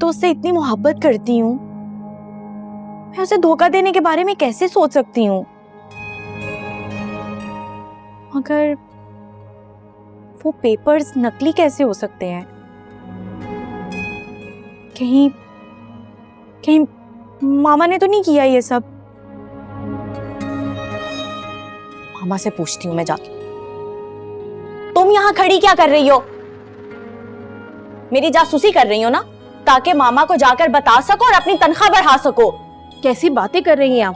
तो उससे इतनी मोहब्बत करती हूँ, मैं उसे धोखा देने के बारे में कैसे सोच सकती हूँ? मगर वो पेपर्स नकली कैसे हो सकते हैं? कहीं कहीं मामा ने तो नहीं किया ये सब? मामा से पूछती हूँ मैं जाके। तुम यहाँ खड़ी क्या कर रही हो? मेरी जासूसी कर रही हो ना, ताकि मामा को जाकर बता सको और अपनी तनख्वाह बढ़ा सको। कैसी बातें कर रही हैं आप?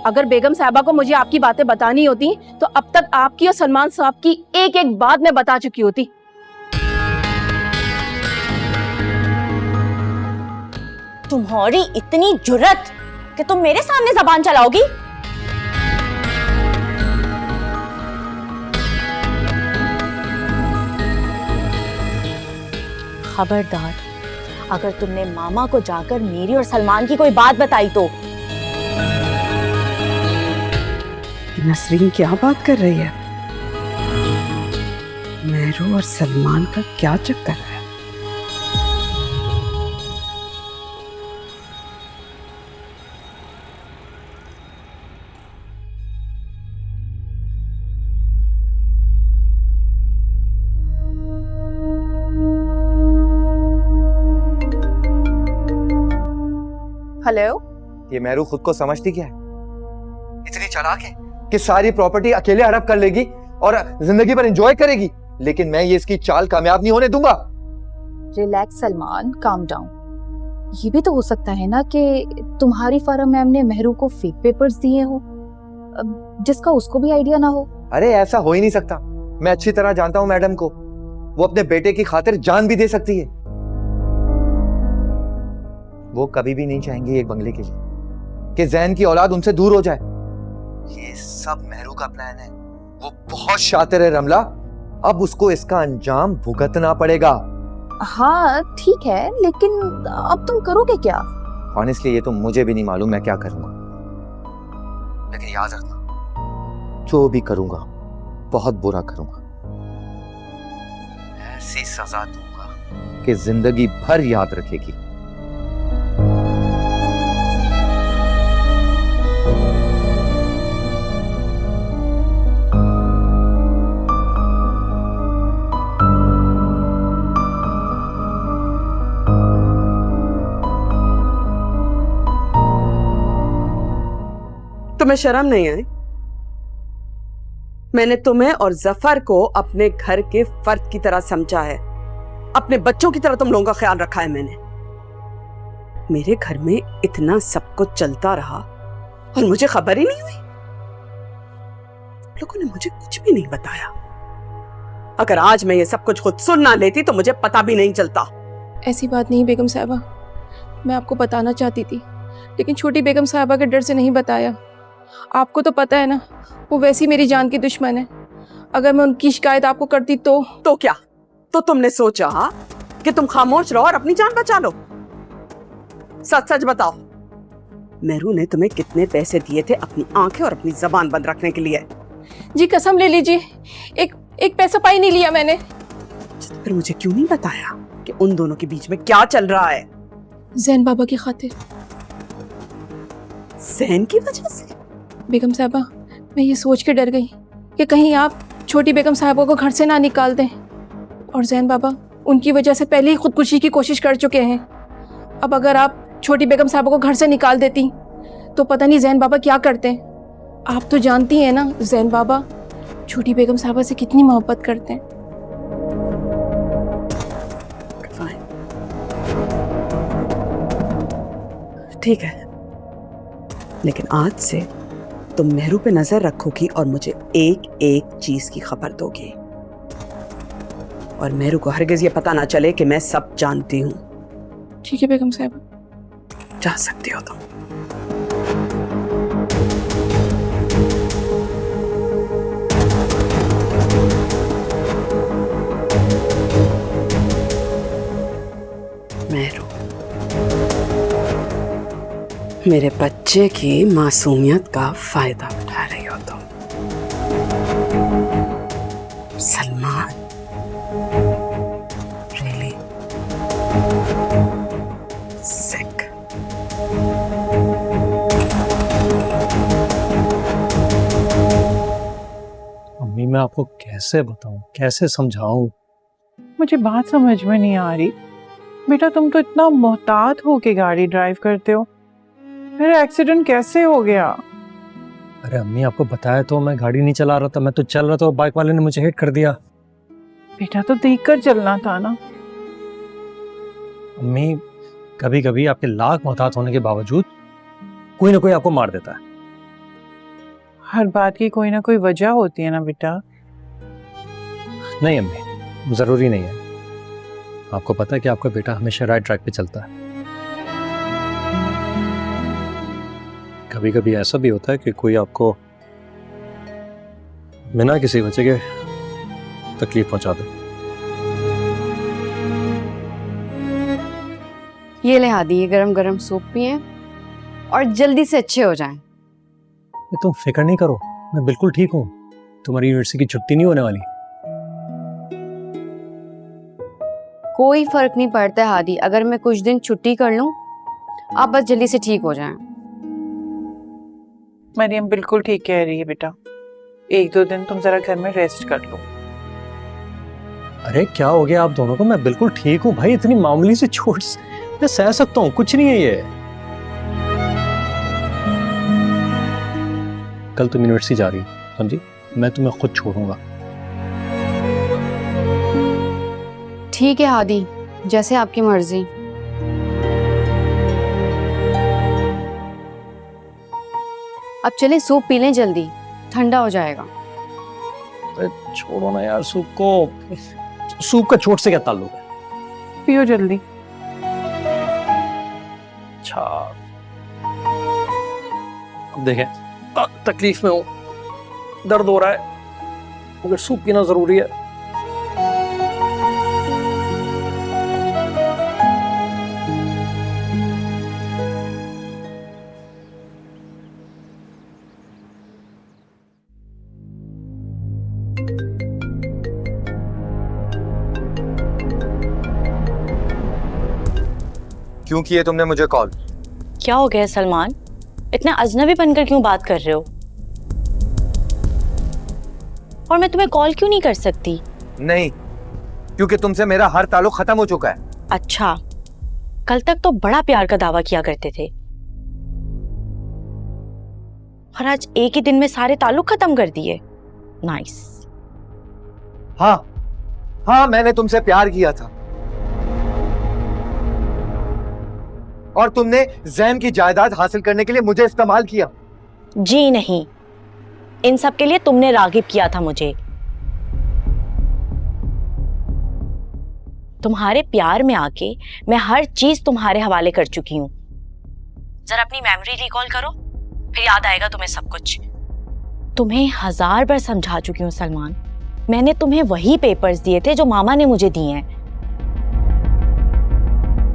अगर बेगम साहबा को मुझे आपकी बातें बतानी होती तो अब तक आपकी और सलमान साहब की एक एक बात मैं बता चुकी होती। तुम्हारी इतनी जुर्रत कि तुम मेरे सामने जबान चलाओगी? खबरदार, अगर तुमने मामा को जाकर मेरी और सलमान की कोई बात बताई तो। नसरीन क्या बात कर रही है? मेहरू और सलमान का क्या चक्कर है? हेलो, ये मेहरू खुद को समझती क्या है? इतनी चालाक है कि सारी प्रॉपर्टी अकेले हड़प कर लेगी और जिंदगी भर एंजॉय करेगी, लेकिन मैं ये इसकी चाल कामयाब नहीं होने दूंगा। Relax Salman, calm down. ये भी तो हो सकता है ना कि तुम्हारी फर्म मैम ने मेहरू को फेक पेपर्स दिए हो, जिसका उसको भी आइडिया ना हो। अरे ऐसा हो ही नहीं सकता। मैं अच्छी तरह जानता हूं मैडम को, वो अपने बेटे की खातिर जान भी दे सकती है। वो कभी भी नहीं चाहेंगे एक बंगले के लिए कि जैन की औलाद उनसे दूर हो जाए। ये सब मेहरू का प्लान है। वो बहुत शातिर है रमला, अब उसको इसका अंजाम भुगतना पड़ेगा। हाँ ठीक है, लेकिन अब तुम करोगे क्या? ऑनेस्टली ये तो मुझे भी नहीं मालूम मैं क्या करूंगा, लेकिन याद रखना, जो भी करूंगा बहुत बुरा करूंगा। ऐसी सजा दूंगा कि जिंदगी भर याद रखेगी। तुम्हें शर्म नहीं आई? मैंने तुम्हें और जफर को अपने घर के फर्द की तरह समझा है, अपने बच्चों की तरह तुम लोगों का ख्याल रखा है मैंने। मेरे घर में इतना सब कुछ चलता रहा और मुझे खबर ही नहीं हुई। लोगों ने मुझे कुछ भी नहीं बताया। अगर आज मैं ये सब कुछ खुद सुन ना लेती तो मुझे पता भी नहीं चलता। ऐसी बात नहीं बेगम साहबा, मैं आपको बताना चाहती थी, लेकिन छोटी बेगम साहबा के डर से नहीं बताया। आपको तो पता है ना, वो वैसी मेरी जान की दुश्मन है। अगर मैं उनकी शिकायत आपको करती तो क्या? तो तुमने सोचा कि तुम खामोश रहो और अपनी जान बचा लो? सच सच बताओ, मेहरू ने तुम्हें कितने पैसे दिए थे अपनी आंखें और अपनी जबान बंद रखने के लिए? जी कसम ले लीजिए, एक पैसा पाई नहीं लिया मैंने। फिर मुझे क्यों नहीं बताया कि उन दोनों के बीच में क्या चल रहा है? जैन बाबा की खातिर। जैन की वजह से? बेगम साहबा, मैं ये सोच के डर गई कि कहीं आप छोटी बेगम साहबा को घर से ना निकाल दें, और जैन बाबा उनकी वजह से पहले ही खुदकुशी की कोशिश कर चुके हैं। अब अगर आप छोटी बेगम साहबा को घर से निकाल देती तो पता नहीं जैन बाबा क्या करते। आप तो जानती हैं ना, जैन बाबा छोटी बेगम साहबा से कितनी मोहब्बत करते हैं। ठीक है, लेकिन आज से तुम मेहरू पे नजर रखोगी और मुझे एक एक चीज की खबर दोगी, और मेहरू को हरगिज ये पता ना चले कि मैं सब जानती हूँ। ठीक है बेगम साहबा, जा सकती हो तुम। मेहरू, मेरे बच्चे की मासूमियत का फायदा उठा रही हो तुम। सलमान, रियली? मैं आपको कैसे बताऊं, कैसे समझाऊं? मुझे बात समझ में नहीं आ रही। बेटा तुम तो इतना मोहतात हो के गाड़ी ड्राइव करते हो, फिर एक्सीडेंट कैसे हो गया? अरे अम्मी, आपको बताया तो मैं गाड़ी नहीं चला रहा था, मैं तो चल रहा था और बाइक वाले ने मुझे हिट कर दिया। बेटा तो देख कर चलना था ना। अम्मी, कभी कभी आपके लाख मोहतात होने के बावजूद कोई ना कोई आपको मार देता है। हर बात की कोई ना कोई वजह होती है ना बेटा। नहीं अम्मी, जरूरी नहीं है। आपको पता है कि आपका बेटा हमेशा राइट ट्रैक पे चलता है। कभी कभी ऐसा भी होता है कि कोई आपको बिना किसी वजह के तकलीफ पहुंचा दे। ये ले हादी, ये गरम गरम सूप पिए और जल्दी से अच्छे हो जाएं। ये तुम फिक्र नहीं करो, मैं बिल्कुल ठीक हूँ। तुम्हारी यूनिवर्सिटी की छुट्टी नहीं होने वाली। कोई फर्क नहीं पड़ता हादी, अगर मैं कुछ दिन छुट्टी कर लूं, आप बस जल्दी से ठीक हो जाएं। मरियम बिल्कुल ठीक कह रही है बेटा, 1-2 दिन तुम जरा घर में रेस्ट कर लो। अरे क्या हो गया आप दोनों को? मैं बिल्कुल ठीक हूँ भाई, इतनी मामूली सी चोट मैं सह सकता हूँ, कुछ नहीं है ये। कल तुम यूनिवर्सिटी जा रही हो, समझी? मैं तुम्हें खुद छोड़ूंगा। ठीक है हादी, जैसे आपकी मर्जी। अब चले सूप पी लें जल्दी, ठंडा हो जाएगा। अरे छोड़ो ना यार सूप को, सूप का चोट से क्या ताल्लुक है? पियो जल्दी। अच्छा अब देखें, तकलीफ में हूँ, दर्द हो रहा है, मगर सूप पीना जरूरी है। क्यों किए तुमने मुझे कॉल? क्या हो गया सलमान, इतना अजनबी बनकर क्यों बात कर रहे हो? और मैं तुम्हें कॉल क्यों नहीं कर सकती? नहीं, क्योंकि तुमसे मेरा हर ताल्लुक खत्म हो चुका है। अच्छा, कल तक तो बड़ा प्यार का दावा किया करते थे और आज एक ही दिन में सारे ताल्लुक खत्म कर दिए। नाइस। हाँ, मैंने तुमसे प्यार किया था और तुमने जैन की जायदाद हासिल करने के लिए मुझे इस्तेमाल किया। जी नहीं, इन सब के लिए तुमने रागिब किया था मुझे। तुम्हारे प्यार में आके मैं हर चीज तुम्हारे हवाले कर चुकी हूँ। जरा अपनी मेमोरी रिकॉल करो, फिर याद आएगा तुम्हें सब कुछ। तुम्हें 1000 बार समझा चुकी हूँ सलमान, मैंने तुम्हें वही पेपर्स दिए थे जो मामा ने मुझे दिए हैं।